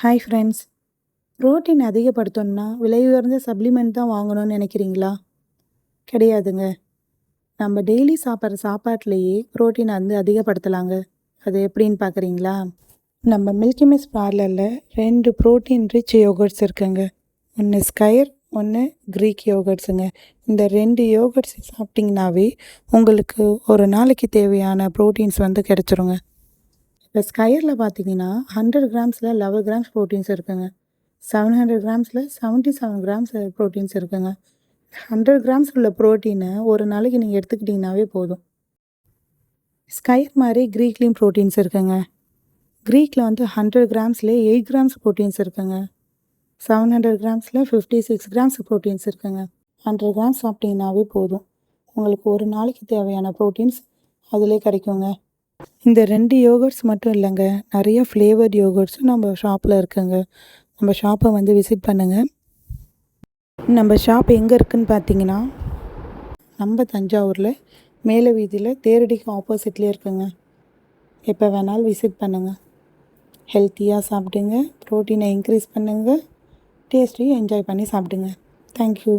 Hi friends. Protein அதிகப்படுத்தணும்னா விலை உயர்ந்த supplement தான் வாங்கணும்னு நினைக்கிறீங்களா? கிடையாதுங்க. நம்ம டெய்லி சாப்பிட்ற சாப்பாட்டிலேயே புரோட்டீன் அதிகப்படுத்தலாங்க. அது எப்படின்னு பார்க்குறீங்களா? நம்ம milky miss பார்லரில் 2 protein rich yoghurts இருக்குங்க. ஒன்று ஸ்கயர், ஒன்று க்ரீக் யோகர்ட்ஸுங்க. இந்த 2 யோகர்ட்ஸ் சாப்பிட்டிங்கனாவே உங்களுக்கு ஒரு நாளைக்கு தேவையான ப்ரோட்டீன்ஸ் கிடச்சிருங்க. இப்போ ஸ்கயரில் பார்த்தீங்கன்னா 100 கிராம்ஸில் 11 கிராம்ஸ் ப்ரோட்டீன்ஸ் இருக்குங்க. 700 கிராம்ஸில் 77 கிராம்ஸ் ப்ரோட்டீன்ஸ் இருக்குங்க. 100 கிராம்ஸ் உள்ள ப்ரோட்டீனை ஒரு நாளைக்கு நீங்கள் எடுத்துக்கிட்டிங்கனாவே போதும். ஸ்கயர் மாதிரி க்ரீக்லேயும் ப்ரோட்டீன்ஸ் இருக்குங்க. க்ரீக்கில் 100 கிராம்ஸ்லேயே 8 கிராம்ஸ் ப்ரோட்டீன்ஸ் இருக்குங்க. 700 கிராம்ஸில் 56 கிராம்ஸ் ப்ரோட்டீன்ஸ் இருக்குங்க. 100 கிராம்ஸ் சாப்பிட்டிங்கனாவே போதும். உங்களுக்கு ஒரு நாளைக்கு தேவையான ப்ரோட்டீன்ஸ் அதிலே கிடைக்குங்க. இந்த 2 யோகர்ட்ஸ் மட்டும் இல்லைங்க, நிறைய ஃப்ளேவர்ட் யோகர்ட்ஸும் நம்ம ஷாப்பில் இருக்குங்க. நம்ம ஷாப்பை விசிட் பண்ணுங்கள். நம்ம ஷாப் எங்கே இருக்குதுன்னு பார்த்தீங்கன்னா, நம்ம தஞ்சாவூரில் மேலே வீதியில் தேரடிக்கு ஆப்போசிட்லேயே இருக்குங்க. எப்போ வேணாலும் விசிட் பண்ணுங்கள். ஹெல்த்தியாக சாப்பிடுங்க, ப்ரோட்டீனை இன்க்ரீஸ் பண்ணுங்கள், டேஸ்ட்டையும் என்ஜாய் பண்ணி சாப்பிடுங்க. தேங்க்யூ.